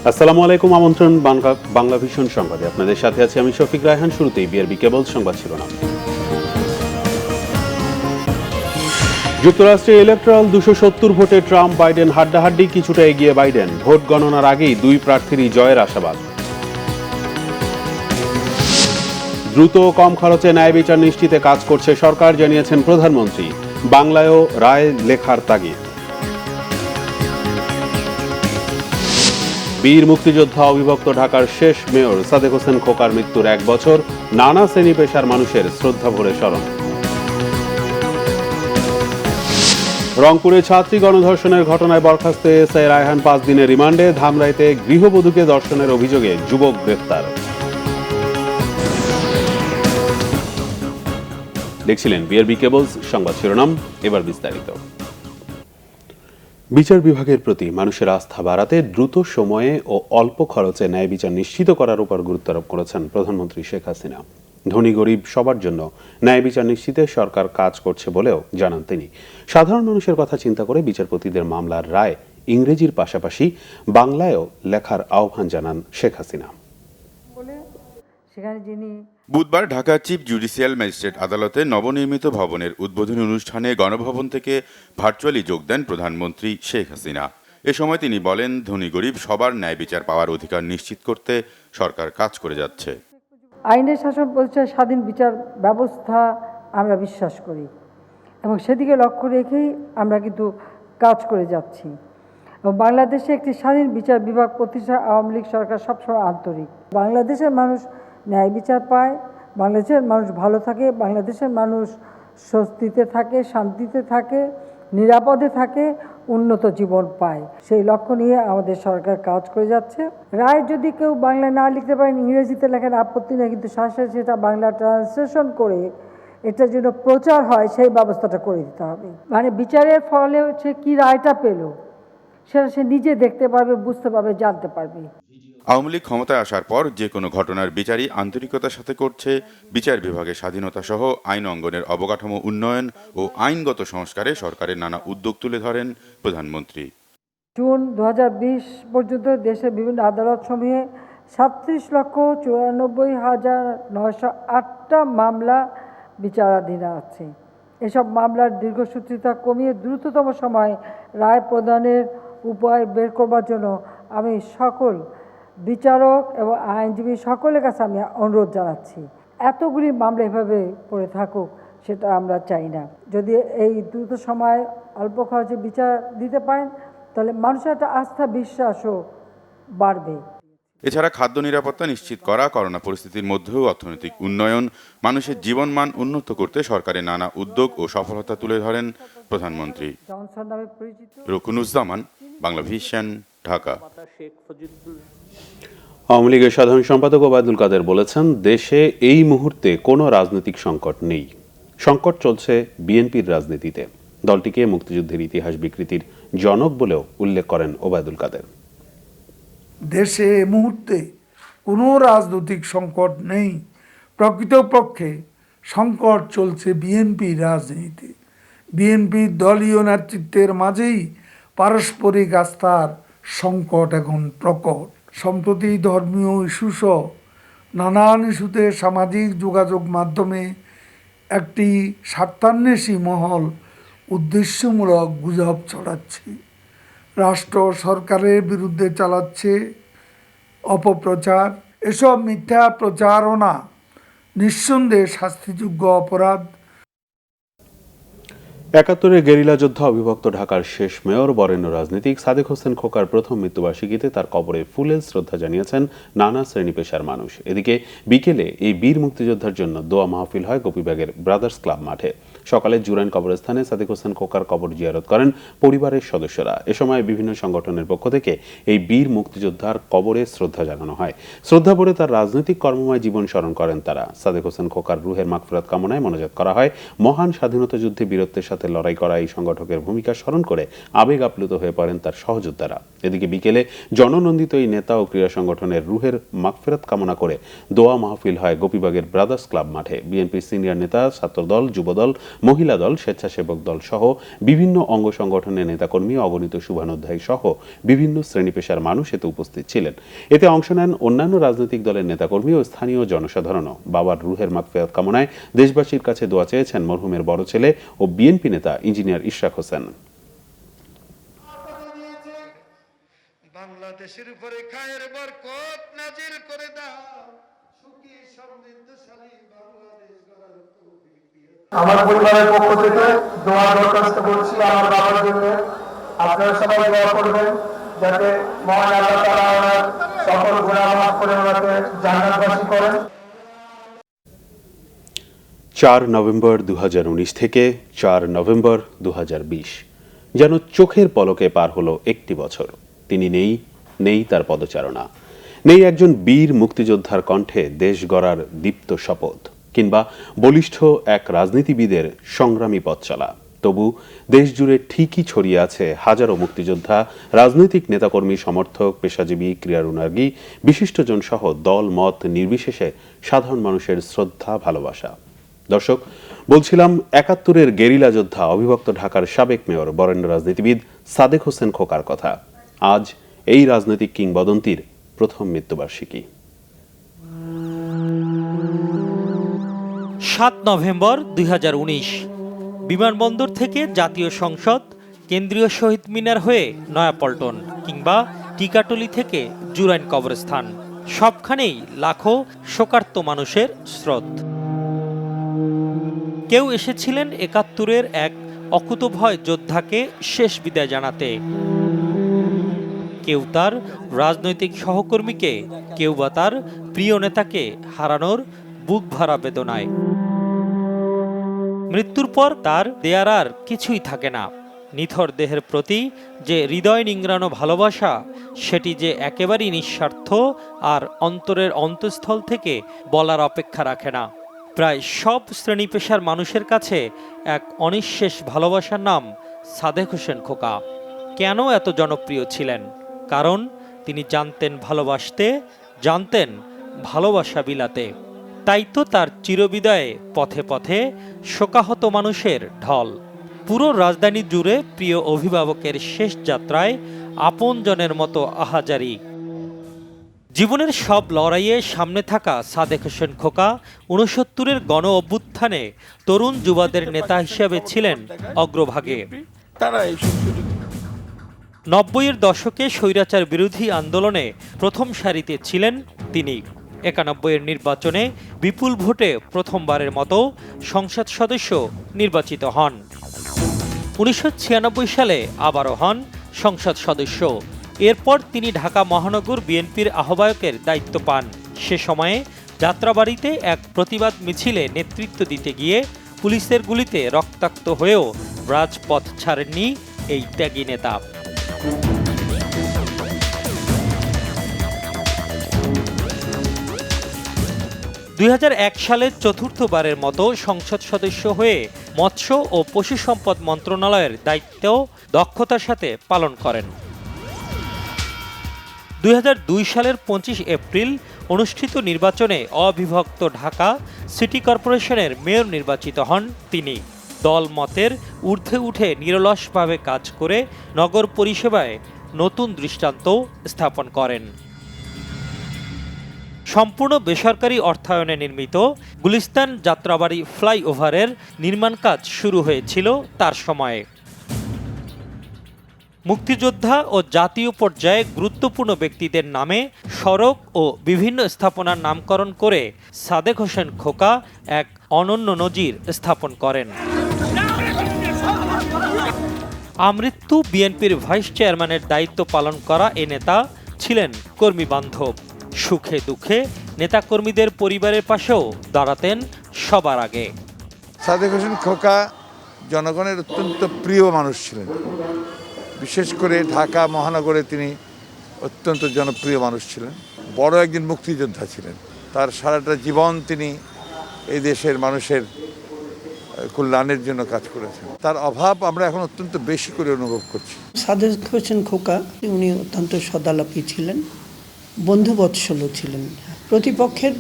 আসসালামু আলাইকুম, আমন্ত্রণ বাংলা ভিশন সংবাদে আপনাদের সাথে আছি আমি শফিক রায়হান। শুরুতেই বিআরবি কেবল সংবাদ শিরোনাম। যুক্তরাষ্ট্রে ইলেকট্রাল 270 ভোটে ট্রাম্প বাইডেন হাড্ডাহাড্ডি, কিছুটা এগিয়ে বাইডেন। ভোট গণনার আগেই দুই প্রার্থীরই জয়ের আশাবাদ। দ্রুত ও কম খরচে ন্যায় বিচার নিশ্চিতে কাজ করছে সরকার, জানিয়েছেন প্রধানমন্ত্রী। বাংলায়ও রায় লেখার তাগিদ। বীর মুক্তিযোদ্ধা অবিভক্ত ঢাকার শেষ মেয়র সাদেক হোসেন খোকার মৃত্যুর 1 বছর, নানা শ্রেণী পেশার মানুষের শ্রদ্ধা ভরে স্মরণ। রংপুরে ছাত্রী গণধর্ষণের ঘটনায় বরখাস্ত এসআই রায়হান 5 দিনের রিমান্ডে। ধামরাইতে গৃহবধূকে ধর্ষণের অভিযোগে যুবক গ্রেফতার। দেখছিলেন বিআরবি কেবলস সংবাদ শিরোনাম, এবার বিস্তারিত। বিচার বিভাগের প্রতি মানুষের আস্থা বাড়াতে দ্রুত সময়ে ও অল্প খরচে ন্যায় বিচার নিশ্চিত করার উপর গুরুত্ব আরোপ করেছেন প্রধানমন্ত্রী শেখ হাসিনা। ধনী গরিব সবার জন্য ন্যায় বিচার নিশ্চিতে সরকার কাজ করছে বলেও জানান তিনি। সাধারণ মানুষের কথা চিন্তা করে বিচারপতিদের মামলার রায় ইংরেজির পাশাপাশি বাংলায়ও লেখার আহ্বান জানান শেখ হাসিনা। বুধবার ঢাকা চিফ জুডিশিয়াল ম্যাজিস্ট্রেট আদালতে নবনির্মিত ভবনের উদ্বোধনী অনুষ্ঠানে গণভবন থেকে ভার্চুয়ালি যোগ দেন প্রধানমন্ত্রী শেখ হাসিনা। এ সময় তিনি বলেন, ধনী গরিব সবার ন্যায় বিচার পাওয়ার অধিকার নিশ্চিত করতে সরকার কাজ করে যাচ্ছে। আইনের শাসন প্রতিষ্ঠায় স্বাধীন বিচার ব্যবস্থা আমরা বিশ্বাস করি এবং সেদিকে লক্ষ্য রেখেই আমরা কিন্তু কাজ করে যাচ্ছি। এবং বাংলাদেশে একটি স্বাধীন বিচার বিভাগ প্রতিষ্ঠা আওয়ামী লীগ সরকার সবসময় আন্তরিক। বাংলাদেশের মানুষ ন্যায় বিচার পায়, বাংলাদেশের মানুষ ভালো থাকে, বাংলাদেশের মানুষ স্বস্তিতে থাকে, শান্তিতে থাকে, নিরাপদে থাকে, উন্নত জীবন পায়। সেই লক্ষ্য নিয়ে আমাদের সরকার কাজ করে যাচ্ছে। রায় যদি কেউ বাংলায় না লিখতে পারেন, ইংরেজিতে লেখেন, আপত্তি নেই, কিন্তু সাথে সেটা বাংলা ট্রান্সলেশন করে এটা যেন প্রচার হয় সেই ব্যবস্থাটা করে দিতে হবে। মানে বিচারের ফলে সে কী রায়টা পেল সেটা সে নিজে দেখতে পারবে, বুঝতে পারবে, জানতে পারবে। আওয়ামী লীগ ক্ষমতায় আসার পর যে কোনো ঘটনার বিচারই আন্তরিকতার সাথে করছে। বিচার বিভাগের স্বাধীনতা সহ আইন অঙ্গনের অবকাঠামো উন্নয়ন ও আইনগত সংস্কারে সরকারের নানা উদ্যোগ তুলে ধরেন প্রধানমন্ত্রী। জুন 2020 পর্যন্ত দেশের বিভিন্ন আদালত সমূহে 37,94,908টা মামলা বিচারাধীন আছে। এসব মামলার দীর্ঘসূত্রিতা কমিয়ে দ্রুততম সময়ে রায় প্রদানের উপায় বের করবার জন্য আমি সকল বিচারক এবং আইনজীবী সকলের কাছে আমি অনুরোধ জানাচ্ছি, এতগুলি মামলা এভাবে পড়ে থাকুক সেটা আমরা চাই না। যদি এই দ্রুত সময় অল্প খরচে বিচার দিতে পারেন তাহলে মানুষের একটা আস্থা বিশ্বাসও বাড়বে। এছাড়া খাদ্য নিরাপত্তা নিশ্চিত করা, করোনা পরিস্থিতির মধ্যেও অর্থনৈতিক উন্নয়ন, মানুষের জীবনমান উন্নত করতে সরকারের নানা উদ্যোগ ও সফলতা তুলে ধরেন প্রধানমন্ত্রী। রুকুনুজ্জামান, বাংলা ভিশন, ঢাকা। আওয়ামী লীগের সাধারণ সম্পাদক ওবায়দুল কাদের বলেছেন, দেশে এই মুহূর্তে কোনো রাজনৈতিক সংকট নেই। সংকট চলছে বিএনপির রাজনীতিতে। দলটিকে মুক্তিযুদ্ধের ইতিহাস বিকৃতির জনক বলেও উল্লেখ করেন ওবায়দুল কাদের। দেশে এই মুহূর্তে কোনো রাজনৈতিক সংকট নেই। প্রকৃতপক্ষে সংকট চলছে বিএনপির রাজনীতিতে। বিএনপির দলীয় নেতৃত্বের মাঝেই পারস্পরিক আস্থার সংকট এখন প্রকট। সম্প্রতি ধর্মীয় ইস্যুসহ নানান ইস্যুতে সামাজিক যোগাযোগ মাধ্যমে একটি স্বার্থান্বেষী মহল উদ্দেশ্যমূলক গুজব ছড়াচ্ছে, রাষ্ট্র সরকারের বিরুদ্ধে চালাচ্ছে অপপ্রচার। এসব মিথ্যা প্রচারণা নিঃসন্দেহে শাস্তিযোগ্য অপরাধ। ৭১ গেরিলা যোদ্ধা অবিভক্ত ঢাকার শেষ মেয়র বরেণ্য রাজনীতিক সাদেক হোসেন খোকার প্রথম মৃত্যুবার্ষিকীতে তার কবরে ফুলেল শ্রদ্ধা জানিয়েছেন নানা শ্রেণী পেশার মানুষ। এদিকে বিকেলে এই বীর মুক্তিযোদ্ধার জন্য দোয়া মাহফিল হয় গোপীবাগের ব্রাদার্স ক্লাব মাঠে। সকালে জুরাইন কবরস্থানে সাদেক হোসেন খোকার কবর জিয়ারত করেন পরিবারের সদস্যরা। এ সময় বিভিন্ন সংগঠনের পক্ষ থেকে এই বীর মুক্তিযোদ্ধার কবরে শ্রদ্ধা জানানো হয়। শ্রদ্ধা ভরে তার রাজনৈতিক কর্মময় জীবন স্মরণ করেন তারা। সাদেক হোসেন খোকার রুহের মাগফিরাত কামনায় মোনাজাত করা হয়। মহান স্বাধীনতা যুদ্ধে বীরত্বের সাথে লড়াই করা এই সংগঠকের ভূমিকা স্মরণ করে আবেগ আপ্লুত হয়ে পড়েন তার সহযোদ্ধারা। এদিকে বিকেলে জননন্দিত এই নেতা ও ক্রীড়া সংগঠনের রুহের মাগফিরাত কামনা করে দোয়া মাহফিল হয় গোপীবাগের ব্রাদার্স ক্লাব মাঠে। বিএনপির সিনিয়র নেতা, ছাত্রদল, যুবদল, মহিলা দল, স্বেচ্ছাসেবক দল সহ বিভিন্ন অঙ্গ সংগঠনের নেতাকর্মী, অগণিত শুভানুধ্যায়ী সহ বিভিন্ন শ্রেণী পেশার মানুষ এতে উপস্থিত ছিলেন। এতে অংশ নেন অন্যান্য রাজনৈতিক দলের নেতাকর্মী ও স্থানীয় জনসাধারণও। বাবার রুহের মাগফিরাত কামনায় দেশবাসীর কাছে দোয়া চেয়েছেন মরহুমের বড় ছেলে ও বিএনপি নেতা ইঞ্জিনিয়ার ইশরাক হোসেন। বাংলাদেশের উপরে খায়ের বরকত নাজিল করে দাও, সুখী সমৃদ্ধশালী বাংলাদেশ গড়ার তৌফিক দিও। আমার পরিবারের পক্ষ থেকে দোয়া দরখাস্ত করছি আমার বাবার জন্য। আপনারা সবাই দোয়া করবেন যাতে মহান আল্লাহ তাআলা ওনার সকল গুনাহ মাফ করে ওনাকে জান্নাতবাসী করেন। 4 নভেম্বর 2019 থেকে 4 নভেম্বর 2020 যেন চোখের পলকে পার হলো একটি বছর। তিনি নেই তার পদচারণা, নেই একজন বীর মুক্তিযোদ্ধার কণ্ঠে দেশ গড়ার দীপ্ত শপথ, কিংবা বলিষ্ঠ এক রাজনীতিবিদের সংগ্রামী পথ চলা। তবু দেশ জুড়ে ঠিকই ছড়িয়ে আছে হাজারো মুক্তিযোদ্ধা, রাজনৈতিক নেতাকর্মী, সমর্থক, পেশাজীবী, ক্রীড়ানুরাগী, বিশিষ্টজন সহ দল মত নির্বিশেষে সাধারণ মানুষের শ্রদ্ধা, ভালোবাসা। দর্শক, বলছিলাম ৭১-এর গেরিলা যোদ্ধা, অবিভক্ত ঢাকার সাবেক মেয়র, বরেণ্য রাজনীতিবিদ সাদেক হোসেন খোকার কথা। আজ এই রাজনৈতিক কিংবদন্তির প্রথম মৃত্যুবার্ষিকী। ৭ নভেম্বর ২০১৯ বিমানবন্দর থেকে জাতীয় সংসদ, কেন্দ্রীয় শহীদ মিনার হয়ে নয়াপল্টন কিংবা টিকাটলি থেকে জুরাইন কবরস্থান, সবখানেই লাখো শোকার্ত মানুষের স্রোত। কেউ এসেছিলেন ৭১-এর এক অকুতোভয় যোদ্ধাকে শেষ বিদায় জানাতে, কেউ তার রাজনৈতিক সহকর্মীকে, কেউ বা তার প্রিয় নেতাকে হারানোর বুক ভরা বেদনায়। মৃত্যুর পর তার দেয়ার আর কিছুই থাকে না। নিথর দেহের প্রতি যে হৃদয় নিংড়ানো ভালোবাসা, সেটি যে একেবারেই নিঃস্বার্থ আর অন্তরের অন্তঃস্থল থেকে বলার অপেক্ষা রাখে না। প্রায় সব শ্রেণী পেশার মানুষের কাছে এক অনিঃশেষ ভালোবাসার নাম সাদেক হোসেন খোকা। কেন এত জনপ্রিয় ছিলেন? কারণ তিনি জানতেন ভালোবাসতে, জানতেন ভালোবাসা বিলাতে। তাই তো তার চিরবিদায়ে পথে পথে শোকাহত মানুষের ঢল। পুরো রাজধানী জুড়ে প্রিয় অভিভাবকের শেষ যাত্রায় আপনজনের মতো আহাজারি। জীবনের সব লড়াইয়ে সামনে থাকা সাদেক হোসেন খোকা ৬৯-এর গণ অভ্যুত্থানে তরুণ যুবাদের নেতা হিসেবে ছিলেন অগ্রভাগে। ৯০-এর দশকে স্বৈরাচার বিরোধী আন্দোলনে প্রথম সারিতে ছিলেন তিনি। ৯১-এর নির্বাচনে বিপুল ভোটে প্রথমবারের মতো সংসদ সদস্য নির্বাচিত হন। ১৯৯৬ সালে আবারও হন সংসদ সদস্য। এরপর তিনি ঢাকা মহানগর বিএনপির আহ্বায়কের দায়িত্ব পান। সে সময়ে যাত্রাবাড়িতে এক প্রতিবাদ মিছিলে নেতৃত্ব দিতে গিয়ে পুলিশের গুলিতে রক্তাক্ত হয়েও রাজপথ ছাড়েননি এই ত্যাগী নেতা। ২০০১ সালে চতুর্থবারের মতো সংসদ সদস্য হয়ে মৎস্য ও পশু সম্পদ মন্ত্রণালয়ের দায়িত্বও দক্ষতার সাথে পালন করেন। ২০০২ সালের ২৫ এপ্রিল অনুষ্ঠিত নির্বাচনে অবিভক্ত ঢাকা সিটি কর্পোরেশনের মেয়র নির্বাচিত হন তিনি। দল মতের ঊর্ধ্বে উঠে নিরলসভাবে কাজ করে নগর পরিষেবায় নতুন দৃষ্টান্ত স্থাপন করেন। সম্পূর্ণ বেসরকারি অর্থায়নে নির্মিত গুলিস্তান যাত্রাবাড়ি ফ্লাইওভারের নির্মাণ কাজ শুরু হয়েছিল তার সময়ে। মুক্তিযোদ্ধা ও জাতীয় পর্যায়ে গুরুত্বপূর্ণ ব্যক্তিদের নামে সড়ক ও বিভিন্ন স্থাপনার নামকরণ করে সাদেক হোসেন খোকা এক অনন্য নজির স্থাপন করেন। আমৃত্যু বিএনপির ভাইস চেয়ারম্যানের দায়িত্ব পালন করা এ নেতা ছিলেন কর্মী বান্ধব। সুখে দুঃখে নেতাকর্মীদের পরিবারের পাশেও দাঁড়াতেন সবার আগে। সাদেক হোসেন খোকা জনগণের অত্যন্ত প্রিয় মানুষ ছিলেন। বিশেষ করে ঢাকা মহানগরে তিনি অত্যন্ত জনপ্রিয় মানুষ ছিলেন। বড় একজন মুক্তিযোদ্ধা ছিলেন। তার সারাটা জীবন তিনি এই দেশের মানুষের কল্যাণের জন্য কাজ করেছেন। তার অভাব আমরা এখন অত্যন্ত বেশি করে অনুভব করছি। সাদেক হোসেন খোকা উনি অত্যন্ত সদালাপী ছিলেন, বন্ধুবৎসল ছিলেন। প্রতিপক্ষের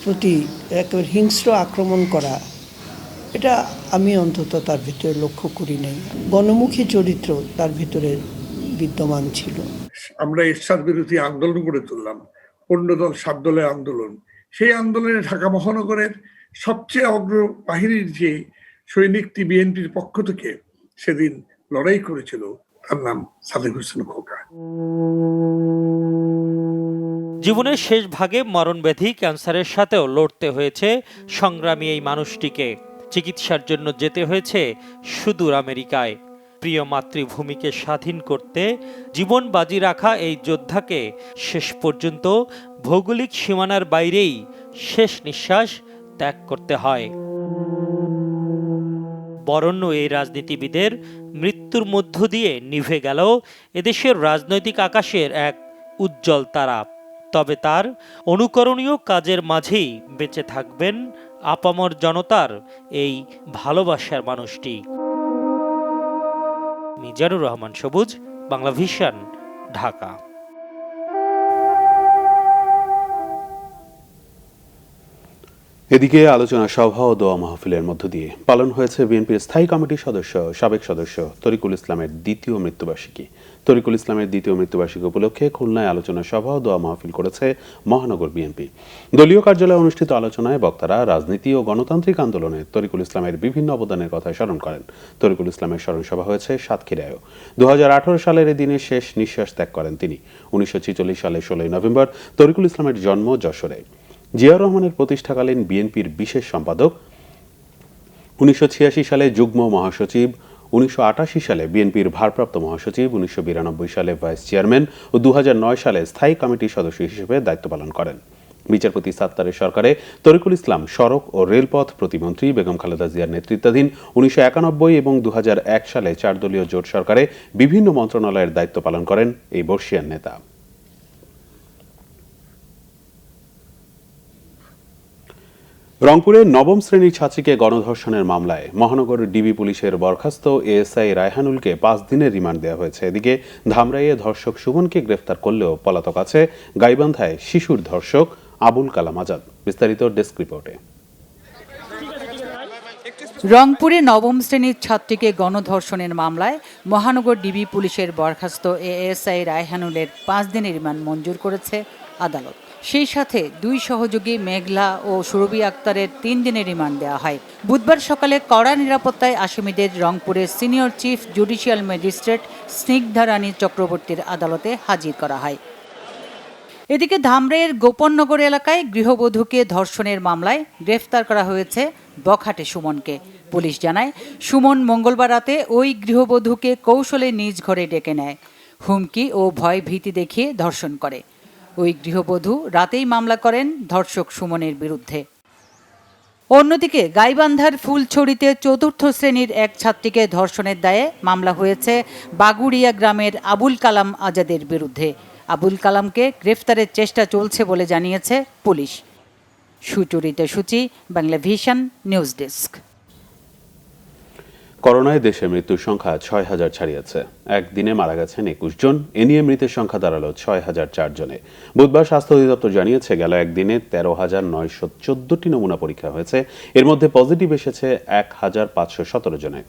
প্রতি একেবারে হিংস্র আক্রমণ করা এটা আমি অন্তত তার ভিতরে লক্ষ্য করি নাই। গণমুখী চরিত্র তার ভিতরে বিদ্যমান ছিল। আমরা এরশাদ বিরোধী আন্দোলন গড়ে তুললাম, 15 দল 7 দলের আন্দোলন। সেই আন্দোলনে ঢাকা মহানগরের সবচেয়ে অগ্রবাহিনীর যে সৈনিকটি বিএনপির পক্ষ থেকে সেদিন লড়াই করেছিল, তার নাম সাদেক হোসেন খোকা। জীবনের শেষ ভাগে মরণব্যাধি ক্যান্সারের সাথেও লড়তে হয়েছে সংগ্রামী এই মানুষটিকে। চিকিৎসার জন্য যেতে হয়েছে সুদূর আমেরিকায়। প্রিয় মাতৃভূমিকে স্বাধীন করতে জীবন বাজি রাখা এই যোদ্ধাকে শেষ পর্যন্ত ভৌগোলিক সীমানার বাইরেই শেষ নিঃশ্বাস ত্যাগ করতে হয়। বরণ্য এই রাজনীতিবিদের মৃত্যুর মধ্য দিয়ে নিভে গেল এদেশের রাজনৈতিক আকাশের এক উজ্জ্বল তারা। তবে তার অনুকরণীয় কাজের মাঝেই বেঁচে থাকবেন আপামর জনতার এই ভালোবাসার মানুষটি। মিজানুর রহমান সবুজ, বাংলা ভিশন, ঢাকা। এদিকে আলোচনা সভা ও দোয়া মাহফিলের মধ্য দিয়ে পালন হয়েছে বিএনপির স্থায়ী কমিটির সাবেক সদস্য তরিকুল ইসলামের দ্বিতীয় মৃত্যুবার্ষিকী। তরিকুল ইসলামের দ্বিতীয় মৃত্যুবার্ষিকী উপলক্ষে খুলনায় আলোচনা সভা ও দোয়া মাহফিল করেছে মহানগর বিএনপি। দলীয় কার্যালয়ে অনুষ্ঠিত আলোচনায় বক্তারা রাজনীতি ও গণতান্ত্রিক আন্দোলনে তরিকুল ইসলামের বিভিন্ন অবদানের কথা স্মরণ করেন। তরিকুল ইসলামের স্মরণ সভা হয়েছে সাতক্ষীরায়ও। 2018 সালের এই দিনে শেষ নিঃশ্বাস ত্যাগ করেন তিনি। 1946 সালের 16 নভেম্বর তরিকুল ইসলামের জন্ম যশোরে। জিয়াউর রহমানের প্রতিষ্ঠাকালীন বিএনপির বিশেষ সম্পাদক, 1986 সালে যুগ্ম মহাসচিব, 1988 সালে বিএনপির ভারপ্রাপ্ত মহাসচিব, 1992 সালে ভাইস চেয়ারম্যান ও 2009 সালে স্থায়ী কমিটির সদস্য হিসেবে দায়িত্ব পালন করেন। বিচারপতি সাত্তারের সরকারে তরিকুল ইসলাম সড়ক ও রেলপথ প্রতিমন্ত্রী, বেগম খালেদা জিয়ার নেতৃত্বাধীন 1991 এবং 2001 সালে 4 দলীয় জোট সরকারে বিভিন্ন মন্ত্রণালয়ের দায়িত্ব পালন করেন এই বর্ষীয়ান নেতা। রংপুরে নবম শ্রেণীর ছাত্রীকে গণধর্ষণের মামলায় মহানগর ডিবি পুলিশের বরখাস্ত এএসআই রায়হানুলকে 5 দিনের রিমান্ড দেওয়া হয়েছে। এদিকে ধামরাইয়ে ধর্ষক সুমনকে গ্রেফতার করলেও পলাতক আছে গাইবান্ধায় শিশুর ধর্ষক আবুল কালাম আজাদ। বিস্তারিত ডেস্ক রিপোর্টে। রংপুরে নবম শ্রেণীর ছাত্রীকে গণধর্ষণের মামলায় মহানগর ডিবি পুলিশের বরখাস্ত এএসআই রায়হানুলের 5 দিনের রিমান্ড মঞ্জুর করেছে আদালত। সেই সাথে 2 সহযোগী মেঘলা ও সুরভি আক্তারের 3 দিনের রিমান্ড দেওয়া হয়। বুধবার সকালে কড়া নিরাপত্তায় আসামিদের রংপুরের senior chief judicial magistrate Snigdha Rani চক্রবর্তীর আদালতে হাজির করা হয়। এদিকে ধামরাইয়ের গোপননগর এলাকায় গৃহবধূকে ধর্ষণের মামলায় গ্রেফতার করা হয়েছে বখাটে সুমনকে। পুলিশ জানায়, সুমন মঙ্গলবার রাতে ওই গৃহবধূকে কৌশলে নিজ ঘরে ডেকে নেয়, হুমকি ও ভয় ভীতি দেখিয়ে ধর্ষণ করে। ওই গৃহবধূ রাতেই মামলা করেন ধর্ষক সুমনের বিরুদ্ধে। অন্যদিকে গাইবান্ধার ফুলছড়িতে 4র্থ শ্রেণীর এক ছাত্রীকে ধর্ষণের দায়ে মামলা হয়েছে বাগুড়িয়া গ্রামের আবুল কালাম আজাদের বিরুদ্ধে। আবুল কালামকে গ্রেফতারের চেষ্টা চলছে বলে জানিয়েছে পুলিশ। সুচরিতা সূচি, বাংলা ভিশন, নিউজ ডেস্ক। করোনায় দেশে মৃত্যুর সংখ্যা 6,000 ছাড়িয়েছে। একদিনে মারা গেছেন 21 জন। এ নিয়ে মৃতের সংখ্যা দাঁড়ালো 6,004 জনে। বুধবার স্বাস্থ্য অধিদপ্তর জানিয়েছে, গেল একদিনে 13,914টি নমুনা পরীক্ষা হয়েছে। এর মধ্যে পজিটিভ এসেছে 1,517 জনে।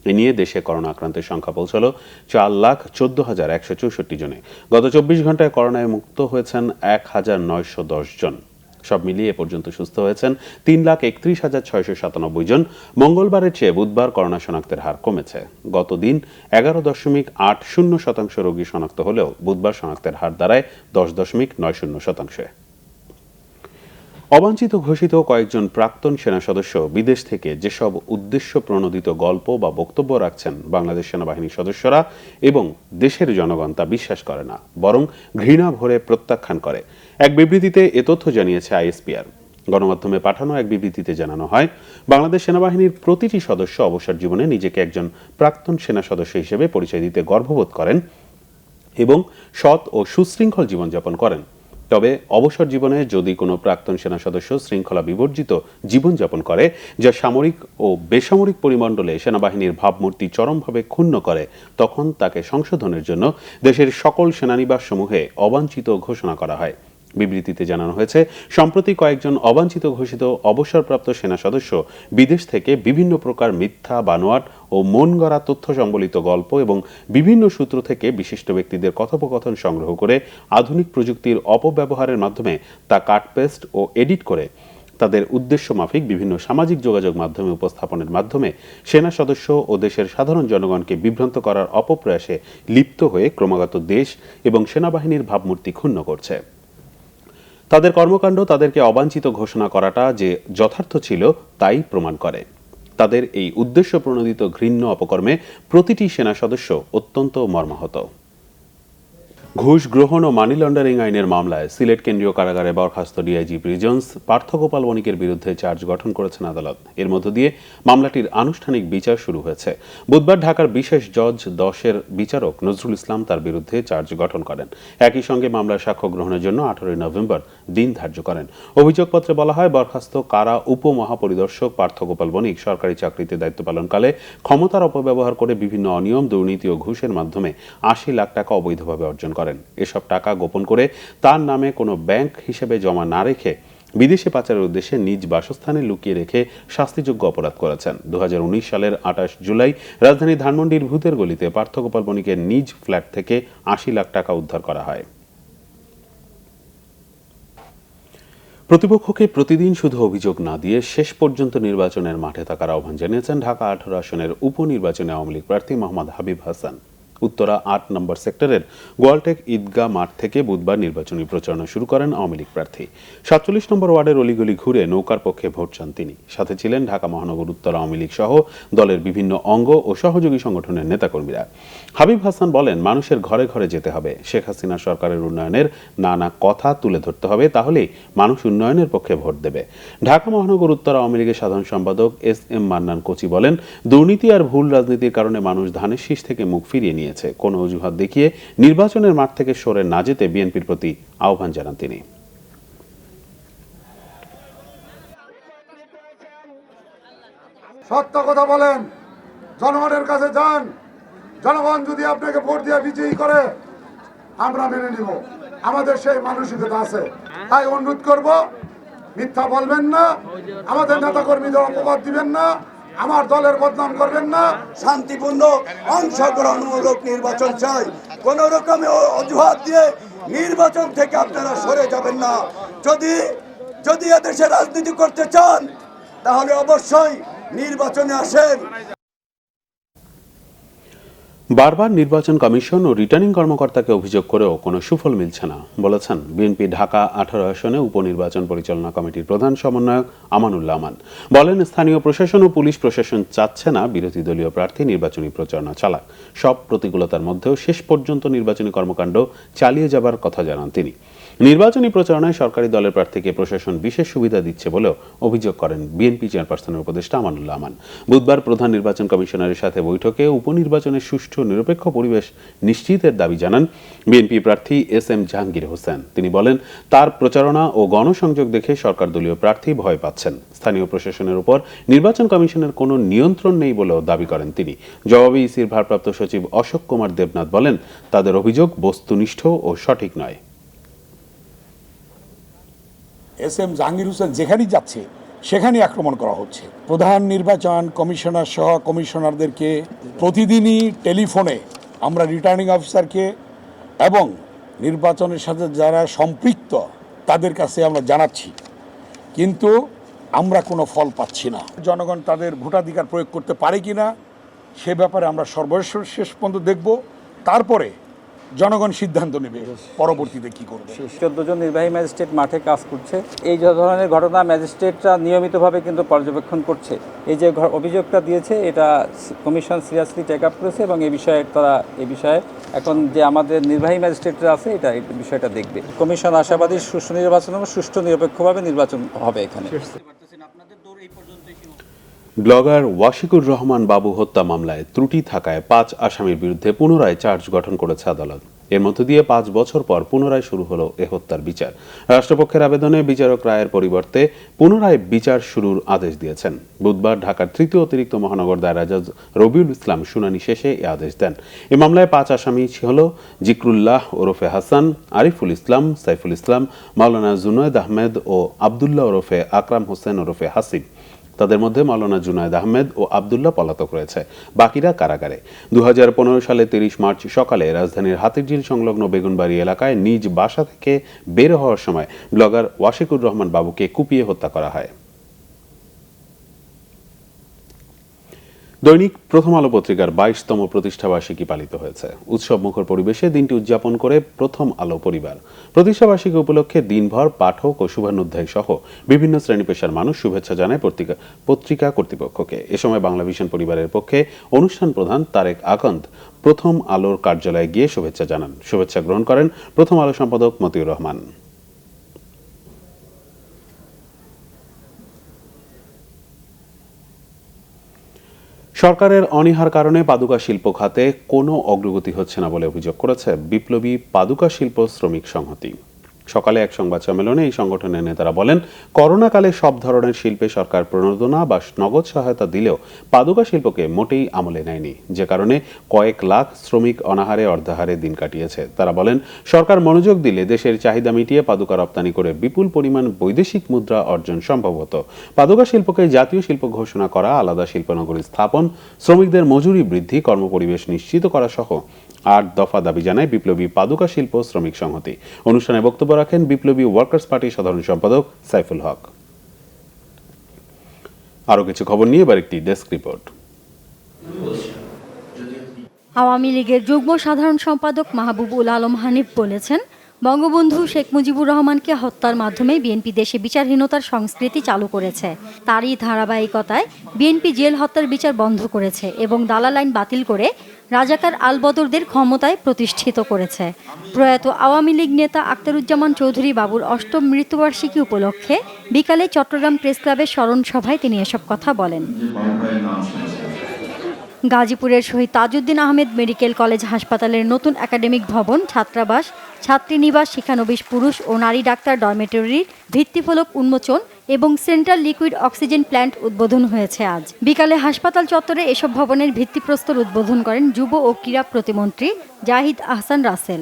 এ নিয়ে দেশে করোনা আক্রান্তের সংখ্যা পৌঁছল 4,14,164 জনে। গত 24 ঘন্টায় করোনায় মুক্ত হয়েছেন 1,910 জন। সব মিলিয়ে এ পর্যন্ত সুস্থ হয়েছেন 3,31,697 জন। মঙ্গলবারের চেয়ে বুধবার করোনা শনাক্তের হার কমেছে। গত দিন 11.80% রোগী শনাক্ত হলেও বুধবার শনাক্তের হার দাঁড়ায় 10.90%। অবাঞ্ছিত ঘোষিত কয়েকজন প্রাক্তন সেনা সদস্য বিদেশ থেকে যেসব উদ্দেশ্য প্রণোদিত গল্প বা বক্তব্য রাখছেন বাংলাদেশ সেনাবাহিনীর সদস্যরা এবং দেশের জনগণ তা বিশ্বাস করে না, বরং ঘৃণা ভরে প্রত্যাখ্যান করে। এক বিবৃতিতে এ তথ্য জানিয়েছে আইএসপিআর। গণমাধ্যমে পাঠানো এক বিবৃতিতে জানানো হয়, বাংলাদেশ সেনাবাহিনীর প্রতিটি সদস্য অবসর জীবনে নিজেকে একজন প্রাক্তন সেনা সদস্য হিসেবে পরিচয় দিতে গর্ববোধ করেন এবং সৎ ও সুশৃঙ্খল জীবনযাপন করেন। তবে অবসর জীবনে যদি কোনো প্রাক্তন সেনা সদস্য শৃঙ্খলা বিবর্জিত জীবনযাপন করে, যা সামরিক ও বেসামরিক পরিমণ্ডলে সেনাবাহিনীর ভাবমূর্তি চরমভাবে ক্ষুণ্ণ করে, তখন তাকে সংশোধনের জন্য দেশের সকল সেনানিবাস সমূহে অবাঞ্ছিত ঘোষণা করা হয়। বিবৃতিতে জানানো হয়েছে, সম্প্রতি কয়েকজন অবাঞ্ছিত ঘোষিত অবসরপ্রাপ্ত সেনা সদস্য বিদেশ থেকে বিভিন্ন প্রকার মিথ্যা, বানোয়াট ও মন গড়া তথ্য সম্বলিত গল্প এবং বিভিন্ন সূত্র থেকে বিশিষ্ট ব্যক্তিদের কথোপকথন সংগ্রহ করে আধুনিক প্রযুক্তির অপব্যবহারের মাধ্যমে তা কাট পেস্ট ও এডিট করে তাদের উদ্দেশ্য মাফিক বিভিন্ন সামাজিক যোগাযোগ মাধ্যমে উপস্থাপনের মাধ্যমে সেনা সদস্য ও দেশের সাধারণ জনগণকে বিভ্রান্ত করার অপপ্রয়াসে লিপ্ত হয়ে ক্রমাগত দেশ এবং সেনাবাহিনীর ভাবমূর্তি ক্ষুণ্ণ করছে। তাদের কর্মকাণ্ড তাদেরকে অবাঞ্ছিত ঘোষণা করাটা যে যথার্থ ছিল তাই প্রমাণ করে। তাদের এই উদ্দেশ্য প্রণোদিত ঘৃণ্য অপকর্মে প্রতিটি সেনা সদস্য অত্যন্ত মর্মাহত। ঘুষ গ্রহণ ও মানি লন্ডারিং আইনের মামলায় সিলেট কেন্দ্রীয় কারাগারে বরখাস্ত ডিআইজি প্রিজন্স পার্থগোপাল বণিকের বিরুদ্ধে চার্জ গঠন করেছেন আদালত। এর মধ্য দিয়ে মামলাটির আনুষ্ঠানিক বিচার শুরু হয়েছে। বুধবার ঢাকার বিশেষ জজ 10-এর বিচারক নজরুল ইসলাম তার বিরুদ্ধে চার্জ গঠন করেন। একই সঙ্গে মামলার সাক্ষ্য গ্রহণের জন্য 18 নভেম্বর দিন ধার্য করেন। অভিযোগপত্রে বলা হয়, বরখাস্ত কারা উপমহাপরিদর্শক পার্থগোপাল বণিক সরকারি চাকরিতে দায়িত্ব পালনকালে ক্ষমতার অপব্যবহার করে বিভিন্ন অনিয়ম, দুর্নীতি ও ঘুষের মাধ্যমে 80 লাখ টাকা অবৈধভাবে অর্জন করেন। এসব টাকা গোপন করে তার নামে কোনো ব্যাংক হিসেবে জমা না রেখে বিদেশে পাচারের উদ্দেশ্যে নিজ বাসস্থানে লুকিয়ে রেখে শাস্তিযোগ্য অপরাধ করেছেন। 2019 সালের 28 জুলাই রাজধানী ধানমন্ডির ভূতের গলিতে পার্থগোপাল বণিকের নিজ ফ্ল্যাট থেকে 80 লাখ টাকা উদ্ধার করা হয়। প্রতিপক্ষকে প্রতিদিন শুধু অভিযোগ না দিয়ে শেষ পর্যন্ত নির্বাচনের মাঠে থাকার আহ্বান জানিয়েছেন ঢাকা 18 আসনের উপনির্বাচনে আওয়ামী লীগ প্রার্থী মোহাম্মদ হাবিব হাসান। উত্তরা 8 নম্বর সেক্টরের গোয়ালটেক ঈদগাহ মাঠ থেকে বুধবার নির্বাচনী প্রচারণা শুরু করেন আওয়ামী লীগ প্রার্থী। 47 নম্বর ওয়ার্ডের অলিগলি ঘুরে নৌকার পক্ষে ভোট চান তিনি। সাথে ছিলেন ঢাকা মহানগর উত্তরা আওয়ামী লীগ সহ দলের বিভিন্ন অঙ্গ ও সহযোগী সংগঠনের নেতাকর্মীরা। হাবিব হাসান বলেন, মানুষের ঘরে ঘরে যেতে হবে, শেখ হাসিনা সরকারের উন্নয়নের নানা কথা তুলে ধরতে হবে, তাহলেই মানুষ উন্নয়নের পক্ষে ভোট দেবে। ঢাকা মহানগর উত্তরা আওয়ামী লীগের সাধারণ সম্পাদক SM মান্নান কোচি বলেন, দুর্নীতি আর ভুল রাজনীতির কারণে মানুষ ধানের শীষ থেকে মুখ ফিরিয়ে নিয়েছে। কোনো অজুহাত দেখিয়ে নির্বাচনের মাঠ থেকে সরে না যেতে বিএনপির প্রতি আহ্বান জানান তিনি। সত্য কথা বলেন, জনগণের কাছে যান। জনগণ যদি আপনাকে ভোট দিয়ে বিজয়ী করে আমরা মেনে নিব, আমাদের সেই মানসিকতা আছে। তাই অনুরোধ করব, মিথ্যা বলবেন না, আমাদের নেতাকর্মীদের অপবাদ দিবেন না, আমার দলের বদনাম করবেন না। শান্তিপূর্ণ অংশগ্রহণমূলক নির্বাচন চাই। কোন রকমের অজুহাত দিয়ে নির্বাচন থেকে আপনারা সরে যাবেন না। যদি এদেশে রাজনীতি করতে চান তাহলে অবশ্যই নির্বাচনে আসেন। বারবার নির্বাচন কমিশন ও রিটার্নিং কর্মকর্তাকে অভিযোগ করেও কোনো সুফল মিলছে না বলেছেন বিএনপি ঢাকা 18 আসনে উপনির্বাচন পরিচালনা কমিটির প্রধান সমন্বয়ক আমানুল্লাহ আমান। বলেন, স্থানীয় প্রশাসন ও পুলিশ প্রশাসন চাচ্ছে না বিরোধী দলীয় প্রার্থী নির্বাচনী প্রচারণা চালাক। সব প্রতিকূলতার মধ্যেও শেষ পর্যন্ত নির্বাচনী কর্মকাণ্ড চালিয়ে যাবার কথা জানান তিনি। নির্বাচনী প্রচারণায় সরকারি দলের প্রার্থীকে প্রশাসন বিশেষ সুবিধা দিচ্ছে বলেও অভিযোগ করেন বিএনপি চেয়ারপারসনের উপদেষ্টা আমানুল্লাহ আমান। বুধবার প্রধান নির্বাচন কমিশনারের সাথে বৈঠকে উপনির্বাচনের সুষ্ঠু নিরপেক্ষ পরিবেশ নিশ্চিতের দাবি জানান বিএনপি প্রার্থী SM জাহাঙ্গীর হোসেন। তিনি বলেন, তার প্রচারণা ও গণসংযোগ দেখে সরকার দলীয় প্রার্থী ভয় পাচ্ছেন। স্থানীয় প্রশাসনের উপর নির্বাচন কমিশনের কোনো নিয়ন্ত্রণ নেই বলেও দাবি করেন তিনি। জবাবে ইসির ভারপ্রাপ্ত সচিব অশোক কুমার দেবনাথ বলেন, তাদের অভিযোগ বস্তুনিষ্ঠ ও সঠিক নয়। SM জাহাঙ্গীর হোসেন যেখানেই যাচ্ছে সেখানেই আক্রমণ করা হচ্ছে। প্রধান নির্বাচন কমিশনার সহ কমিশনারদেরকে প্রতিদিনই টেলিফোনে আমরা রিটার্নিং অফিসারকে এবং নির্বাচনের সাথে যারা সম্পৃক্ত তাদের কাছে আমরা জানাচ্ছি, কিন্তু আমরা কোনো ফল পাচ্ছি না। জনগণ তাদের ভোটাধিকার প্রয়োগ করতে পারে কি না সে ব্যাপারে আমরা সর্বশেষ পর্যন্ত দেখব, তারপরে জনগণ সিদ্ধান্ত নেবে পরবর্তীতে কি করবে। 14 জন নির্বাহী ম্যাজিস্ট্রেট মাঠে কাজ করছে। এই ধরনের ঘটনা ম্যাজিস্ট্রেটরা নিয়মিতভাবে কিন্তু পর্যবেক্ষণ করছে। এই যে অভিযোগটা দিয়েছে এটা কমিশন সিরিয়াসলি টেক আপ করেছে এবং এই বিষয়ে এখন যে আমাদের নির্বাহী ম্যাজিস্ট্রেটরা আছে এটা এই বিষয়টা দেখবে। কমিশন আশাবাদী সুষ্ঠু নির্বাচন এবং সুষ্ঠু নিরপেক্ষভাবে নির্বাচন হবে এখানে। ব্লগার ওয়াশিকুর রহমান বাবু হত্যা মামলায় ত্রুটি থাকায় 5 আসামির বিরুদ্ধে পুনরায় চার্জ গঠন করেছে আদালত। এর মধ্য দিয়ে 5 বছর পর পুনরায় শুরু হলো এ হত্যার বিচার। রাষ্ট্রপক্ষের আবেদনে বিচারক রায়ের পরিবর্তে পুনরায় বিচার শুরুর আদেশ দিয়েছেন। বুধবার ঢাকার তৃতীয় অতিরিক্ত মহানগর দায়রা জজ রবিউল ইসলাম শুনানি শেষে এ আদেশ দেন। এ মামলায় 5 আসামি হল জিকরুল্লাহ ওরফে হাসান, আরিফুল ইসলাম, সাইফুল ইসলাম, মাওলানা জুনায়েদ আহমেদ ও আবদুল্লাহ ওরফে আকরাম হোসেন ওরফে হাসিব। তাদের মধ্যে মাওলানা জুনায়েদ আহমেদ ও আবদুল্লাহ পলাতক রয়েছে, বাকিরা কারাগারে। 2015 সালে 30 মার্চ সকালে রাজধানীর হাতিরঝিল সংলগ্ন বেগুনবাড়ি এলাকায় নিজ বাসা থেকে বের হওয়ার সময় ব্লগার ওয়াশিকুর রহমান বাবুকে কুপিয়ে হত্যা করা হয়। দৈনিক প্রথম আলো পত্রিকার 22তম প্রতিষ্ঠাবার্ষিকী পালিত হয়েছে। উৎসবমুখর পরিবেশে দিনটি উদযাপন করে প্রথম আলো পরিবার। প্রতিষ্ঠাবার্ষিকী উপলক্ষে দিনভর পাঠক ও শুভানুধ্যায়ী সহ বিভিন্ন শ্রেণী পেশার মানুষ শুভেচ্ছা জানায় পত্রিকা কর্তৃপক্ষকে। এ সময় বাংলাভিশন পরিবারের পক্ষে অনুষ্ঠান প্রধান তারেক আকন্দ প্রথম আলোর কার্যালয়ে গিয়ে শুভেচ্ছা জানান। শুভেচ্ছা গ্রহণ করেন প্রথম আলো সম্পাদক মতিউর রহমান। সরকারের অনীহার কারণে পাদুকা শিল্প খাতে কোনো অগ্রগতি হচ্ছে না বলে অভিযোগ করেছে বিপ্লবী পাদুকা শিল্প শ্রমিক সংহতি। সকালে এক সংবাদ সম্মেলনে এই সংগঠনের নেতারা বলেন, করোনাকালে সব ধরনের শিল্পে সরকার প্রণোদনা বা নগদ সহায়তা দিলেও পাদুকা শিল্পকে মোটেই আমলে নেয়নি, যে কারণে কয়েক লাখ শ্রমিক অনাহারে অর্ধাহারে দিন কাটিয়েছে। তারা বলেন, সরকার মনোযোগ দিলে দেশের চাহিদা মিটিয়ে পাদুকা রপ্তানি করে বিপুল পরিমাণ বৈদেশিক মুদ্রা অর্জন সম্ভব হতো। পাদুকা শিল্পকে জাতীয় শিল্প ঘোষণা করা, আলাদা শিল্পনগরী স্থাপন, শ্রমিকদের মজুরি বৃদ্ধি, কর্মপরিবেশ নিশ্চিত করা সহ 8 দফা দাবি জানায় বিপ্লবী পাদুকা শিল্প শ্রমিক সংহতি। অনুষ্ঠানে বক্তব্য রাখেন বিপ্লবী ওয়ার্কার্স পার্টির সাধারণ সম্পাদক সাইফুল হক। আরো কিছু খবর নিয়ে এবার একটি ডেস্ক রিপোর্ট। আওয়ামী লীগের যুগ্ম সাধারণ সম্পাদক মাহবুবুল আলম হানিফ বলেছেন, বঙ্গবন্ধু শেখ মুজিবুর রহমানকে হত্যার মাধ্যমে বিএনপি দেশে বিচারহীনতার সংস্কৃতি চালু করেছে। তারই ধারাবাহিকতায় বিএনপি জেল হত্যার বিচার বন্ধ করেছে এবং দালাল আইন বাতিল করে রাজাকার আলবদরদের ক্ষমতায় প্রতিষ্ঠিত করেছে। প্রয়াত আওয়ামী লীগ নেতা আখতারুজ্জামান চৌধুরী বাবুর 8ম মৃত্যুবার্ষিকী উপলক্ষে বিকালে চট্টগ্রাম প্রেস ক্লাবের স্মরণ সভায় তিনি এসব কথা বলেন। গাজীপুরের শহীদ তাজউদ্দিন আহমেদ মেডিকেল কলেজ হাসপাতালের নতুন একাডেমিক ভবন, ছাত্রাবাস, ছাত্রীনিবাস, শিক্ষানবিশ পুরুষ ও নারী ডাক্তার ডরমেটরির ভিত্তিফলক উন্মোচন এবং সেন্ট্রাল লিকুইড অক্সিজেন প্ল্যান্ট উদ্বোধন হয়েছে আজ বিকালে হাসপাতাল চত্বরে। এসব ভবনের ভিত্তিপ্রস্তর উদ্বোধন করেন যুব ও ক্রীড়া প্রতিমন্ত্রী জাহিদ আহসান রাসেল।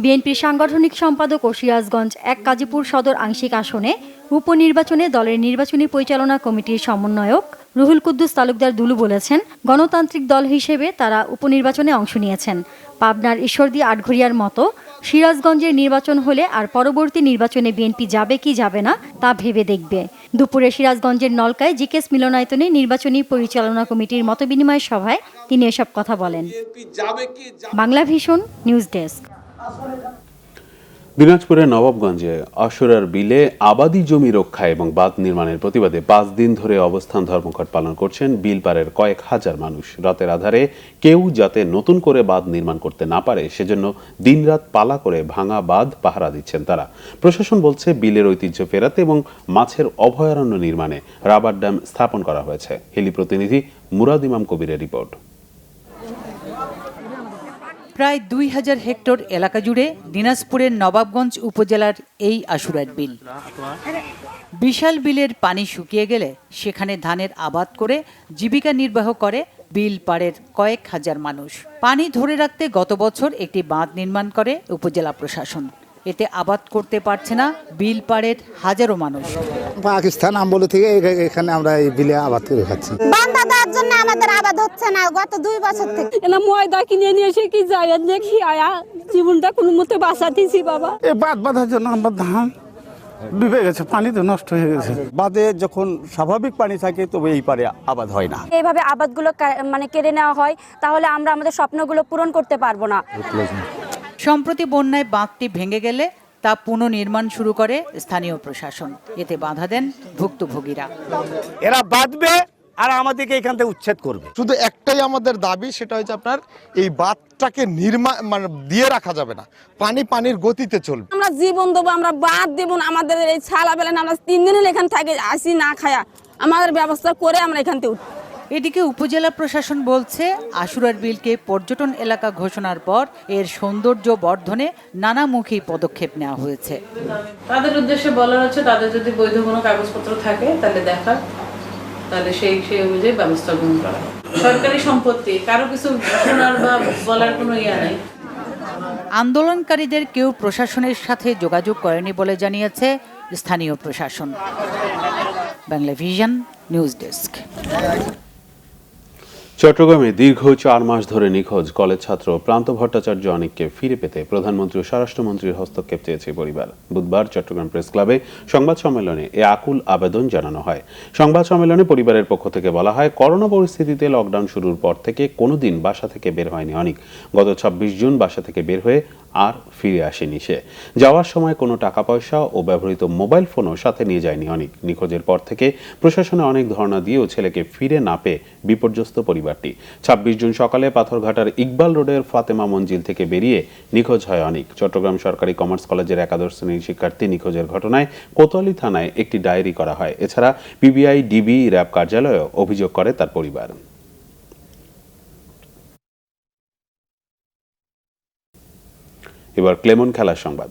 বিএনপির সাংগঠনিক সম্পাদক ও সিরাজগঞ্জ 1 গাজীপুর সদর আংশিক আসনে উপনির্বাচনে দলের নির্বাচনী পরিচালনা কমিটির সমন্বয়ক রুহুল কুদ্দুস তালুকদার দুলু বলেছেন, গণতান্ত্রিক দল হিসেবে তারা উপনির্বাচনে অংশ নিয়েছেন। পাবনার ঈশ্বরদী আটঘরিয়ার মতো সিরাজগঞ্জের নির্বাচন হলে আর পরবর্তী নির্বাচনে বিএনপি যাবে কি যাবে না তা ভেবে দেখবে। দুপুরে সিরাজগঞ্জের নলকায় জিকেস মিলনায়তনে নির্বাচনী পরিচালনা কমিটির মতবিনিময় সভায় তিনি এসব কথা বলেন। Banglavision news desk. দিনাজপুরের নবাবগঞ্জে আশুরার বিলে আবাদি জমি রক্ষা এবং বাঁধ নির্মাণের প্রতিবাদে 5 দিন ধরে অবস্থান ধর্মঘট পালন করছেন বিলপাড়ের কয়েক হাজার মানুষ। রাতের আধারে কেউ যাতে নতুন করে বাঁধ নির্মাণ করতে না পারে সেজন্য দিনরাত পালা করে ভাঙা বাঁধ পাহারা দিচ্ছেন তারা। প্রশাসন বলছে, বিলের ঐতিহ্য ফেরাতে এবং মাছের অভয়ারণ্য নির্মাণে রাবার ড্যাম স্থাপন করা হয়েছে। হিলি প্রতিনিধি মুরাদ ইমাম কবিরের রিপোর্ট। প্রায় 2000 হেক্টর এলাকা জুড়ে দিনাজপুরের নবাবগঞ্জ উপজেলার এই আশুরার বিল। বিশাল বিলের পানি শুকিয়ে গেলে সেখানে ধানের আবাদ করে জীবিকা নির্বাহ করে বিল পাড়ের কয়েক হাজার মানুষ। পানি ধরে রাখতে গত বছর একটি বাঁধ নির্মাণ করে উপজেলা প্রশাসন। এতে আবাদ করতে পারছে না বিল পাড়ের হাজারো মানুষ। পাকিস্তান আমল থেকে এখানে আমরা এই বিলে আবাদ করে খাচ্ছি। বান্দা দেওয়ার জন্য আমাদের আবাদ হচ্ছে না গত 2 বছর থেকে। এনা ময়দা কিনে নিয়ে এসে কি যায় দেখি আয়া জীবনটা কোনো মতে বাঁচাতেছি বাবা। এই বাঁধ বাঁধার জন্য আমরা ধান ডুবে গেছে, পানি তো নষ্ট হয়ে গেছে। বাঁধে যখন স্বাভাবিক পানি থাকে তবে এই পারে আবাদ হয় না। এইভাবে আবাদগুলো মানে কেড়ে নেওয়া হয় তাহলে আমরা আমাদের স্বপ্নগুলো পূরণ করতে পারবো না। সম্প্রতি বন্যায় বাঁধটি ভেঙে গেলে তা পুনর্নির্মাণ শুরু করে স্থানীয় প্রশাসন। এতে বাধা দেন ভুক্তভোগীরা। এরা বাঁধবে আর আমাদেরকে এখান থেকে উচ্ছেদ করবে। শুধু একটাই আমাদের দাবি, সেটা হচ্ছে আপনার এই বাঁধটাকে মানে দিয়ে রাখা যাবে না, পানির গতিতে চলবে। আমরা জীবন দেবো, আমরা বাঁধ দেবো না। আমাদের এই ছালা বেলা আমরা 3 দিনের এখান থেকে আসি না খায়া আমাদের ব্যবস্থা করে আমরা এখান থেকে এদিকে উপজেলা প্রশাসন বলছে আশুরার বিলকে পর্যটন এলাকা ঘোষণার পর এর সৌন্দর্য বর্ধনে নানামুখী পদক্ষেপ নেওয়া হয়েছে। তাদের উদ্দেশ্যে বলা হচ্ছে তাদের যদি বৈধ কোনো কাগজপত্র থাকে তাহলে দেখা, তাহলে সেই অনুযায়ী ব্যবস্থা গ্রহণ করা। সরকারি সম্পত্তি, কারো কিছু শোনার বা বলার কোনো ইয়া নেই। আন্দোলনকারীদের কেউ প্রশাসনের সাথে যোগাযোগ করেনি বলে জানিয়েছে স্থানীয় প্রশাসন। Bangla vision news desk. চট্টগ্রামে দীর্ঘ 4 মাস ধরে নিখোঁজ কলেজ ছাত্র প্রান্ত ভট্টাচার্য অনিককে ফিরে পেতে প্রধানমন্ত্রী ও স্বরাষ্ট্রমন্ত্রীর হস্তক্ষেপ চেয়েছে পরিবার। বুধবার চট্টগ্রাম প্রেস ক্লাবে সংবাদ সম্মেলনে এ আকুল আবেদন জানানো হয়। সংবাদ সম্মেলনে পরিবারের পক্ষ থেকে বলা হয়, করোনা পরিস্থিতিতে লকডাউন শুরুর পর থেকে কোনোদিন বাসা থেকে বের হয়নি অনিক। গত 26 জুন বাসা থেকে বের হয়ে আর ফিরে আসেনি সে। যাওয়ার সময় কোনো টাকা পয়সা ও ব্যবহৃত মোবাইল ফোনও সাথে নিয়ে যায়নি অনিক। নিখোঁজের পর থেকে প্রশাসনে অনেক ধর্ণা দিয়েও ছেলেকে ফিরে না পেয়ে বিপর্যস্ত পরিবারটি। 26 জুন সকালে পাথরঘাটার ইকবাল রোডের ফাতেমা মঞ্জিল থেকে বেরিয়ে নিখোঁজ হয় অনিক। চট্টগ্রাম সরকারি কমার্স কলেজের একাদশ শ্রেণীর শিক্ষার্থী নিখোঁজের ঘটনায় কোতোয়ালি থানায় একটি ডায়েরি করা হয়। এছাড়া পিবিআই, ডিবি, র্যাব কার্যালয়েও অভিযোগ করে তার পরিবার। এবার ক্লেমন খেলার সংবাদ।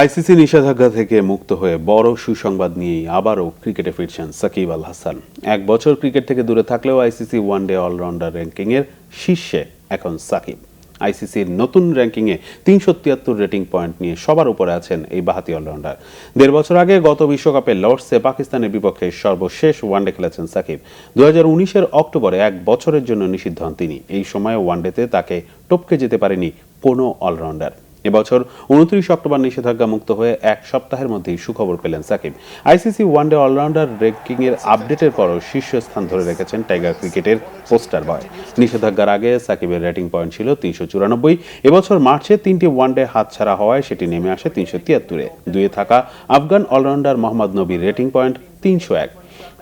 আইসিসি নিষেধাজ্ঞা থেকে মুক্ত হয়ে বড় সুসংবাদ নিয়েই আবারও ক্রিকেটে ফিরছেন সাকিব আল হাসান। 1 বছর ক্রিকেট থেকে দূরে থাকলেও আইসিসি ওয়ানডে অলরাউন্ডার র্যাঙ্কিংয়ের শীর্ষে এখন সাকিব। আইসিসির নতুন র্যাঙ্কিংয়ে 373 রেটিং পয়েন্ট নিয়ে সবার উপরে আছেন এই বাহাতি অলরাউন্ডার। 1.5 বছর আগে গত বিশ্বকাপে লর্ডসে পাকিস্তানের বিপক্ষে সর্বশেষ ওয়ানডে খেলেছেন সাকিব। 2019-এর অক্টোবরে 1 বছরের জন্য নিষিদ্ধ হন তিনি। এই সময় ওয়ানডেতে তাকে টপকে যেতে পারেনি কোনো অলরাউন্ডার। এবছর 29 অক্টোবর নিষেধাজ্ঞা মুক্ত হয়ে 1 সপ্তাহের মধ্যেই সুখবর পেলেন সাকিব। আইসিসি ওয়ানডে অলরাউন্ডার র্যাঙ্কিংয়ের আপডেটের পরও শীর্ষস্থান ধরে রেখেছেন টাইগার ক্রিকেটের পোস্টার বয়। নিষেধাজ্ঞার আগে সাকিবের রেটিং পয়েন্ট ছিল 394। এবছর মার্চে 3টি ওয়ানডে হাতছাড়া হওয়ায় সেটি নেমে আসে 373-এ। 2-এ থাকা আফগান অলরাউন্ডার মোহাম্মদ নবীর রেটিং পয়েন্ট 301।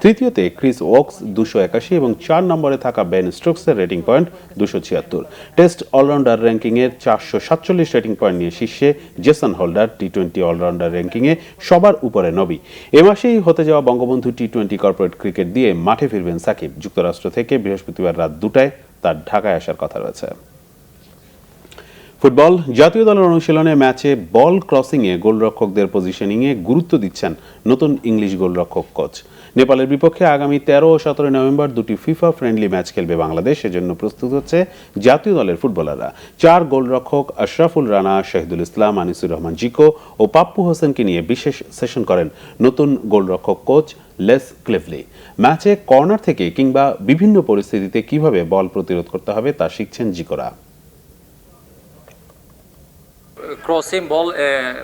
তৃতীয়তে ক্রিস ওকস 281 এবং 4 নম্বরে থাকা বেন স্টোকসের রেটিং পয়েন্ট 276। টেস্ট অলরাউন্ডার র্যাঙ্কিংয়ের 447 রেটিং পয়েন্ট নিয়ে শীর্ষে জেসন হোল্ডার। টি20 অলরাউন্ডার র্যাঙ্কিংয়ে সবার উপরে নবী। এ মাসেই হতে যাওয়া বঙ্গবন্ধু টি20 কর্পোরেট ক্রিকেট দিয়ে মাঠে ফিরবেন সাকিব। যুক্তরাষ্ট্র থেকে বৃহস্পতিবার রাত 2টায় তার ঢাকায় আসার কথা রয়েছে। ফুটবল জাতীয় দলের অনুশীলনে ম্যাচে বল ক্রসিংয়ে গোলরক্ষকদের পজিশনিংয়ে গুরুত্ব দিচ্ছেন নতুন ইংলিশ গোলরক্ষক কোচ। নেপালের বিপক্ষে আগামী 13 ও 17 নভেম্বর 2টি ফিফা ফ্রেন্ডলি ম্যাচ খেলবে বাংলাদেশ। সেজন্য প্রস্তুত হচ্ছে জাতীয় দলের ফুটবলাররা। 4 গোলরক্ষক আশরাফুল রানা, শহীদুল ইসলাম, আনিসুর রহমান জিকো ও পাপ্পু হোসেনকে নিয়ে বিশেষ সেশন করেন নতুন গোলরক্ষক কোচ লেস ক্লেভলি। ম্যাচে কর্নার থেকে কিংবা বিভিন্ন পরিস্থিতিতে কিভাবে বল প্রতিরোধ করতে হবে তা শিখছেন জিকোরা। ক্রসিং বল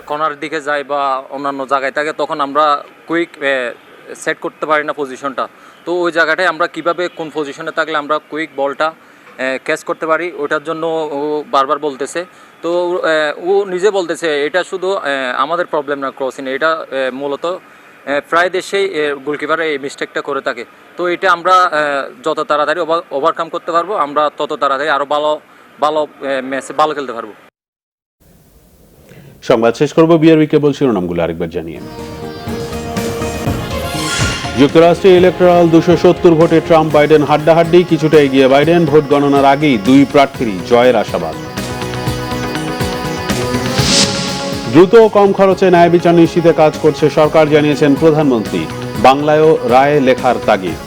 কর্নারের দিকে যায় বা অন্যান্য জায়গায় থাকে, তখন আমরা কুইক সেট করতে পারি না পজিশনটা। তো ওই জায়গাটায় আমরা কিভাবে কোন পজিশনে থাকলে আমরা কুইক বলটা ক্যাচ করতে পারি, ওটার জন্য ও বারবার বলতেছে। তো ও নিজে বলতেছে এটা শুধু আমাদের প্রবলেম না ক্রসিং, এটা মূলত প্রায় দেশেই গোলকিপার এই মিস্টেকটা করে থাকে। তো এটা আমরা যত তাড়াতাড়ি ওভারকাম করতে পারবো, আমরা তত তাড়াতাড়ি আরও ভালো ম্যাচে ভালো খেলতে পারবো। সংবাদ শেষ করব বিআরবি কেবল শিরোনামগুলো আরেকবার জানিয়ে। যুক্তরাষ্ট্রে ইলেকট্রাল 270 ভোটে ট্রাম্প বাইডেন হাড্ডাহাড্ডি, কিছুটা এগিয়ে বাইডেন। ভোট গণনার আগেই 2 প্রার্থীরই জয়ের আশাবাদ। দ্রুত ও কম খরচে ন্যায় বিচার নিশ্চিতে কাজ করছে সরকার, জানিয়েছেন প্রধানমন্ত্রী। বাংলায়ও রায় লেখার তাগিদ।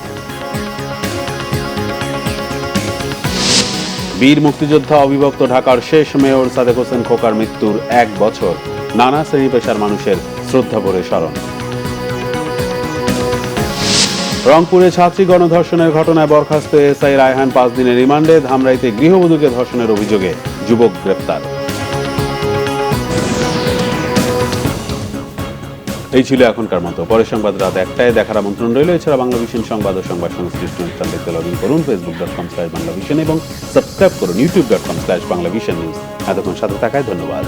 বীর মুক্তিযোদ্ধা অবিভক্ত ঢাকার শেষ মেয়র সাদেক হোসেন খোকার মৃত্যুর 1 বছর। নানা শ্রেণী পেশার মানুষের শ্রদ্ধা ভরে স্মরণ। রংপুরে ছাত্রী গণধর্ষণের ঘটনায় বরখাস্ত এসআই রায়হান 5 দিনের রিমান্ডে। ধামরাইতে গৃহবধূকে ধর্ষণের অভিযোগে যুবক গ্রেপ্তার। এই ছিল এখনকার মতো। পরের সংবাদ রাত 1টায় দেখার আমন্ত্রণ রইল। এছাড়া বাংলাভিশন সংবাদ ও সংবাদ সংশ্লিষ্ট অনুষ্ঠান দেখতে লগ ইন করুন facebook.com/বাংলাভিশন এবং সাবস্ক্রাইব করুন youtube.com/বাংলাভিশন নিউজ। এতক্ষণ সাথে থাকায় ধন্যবাদ।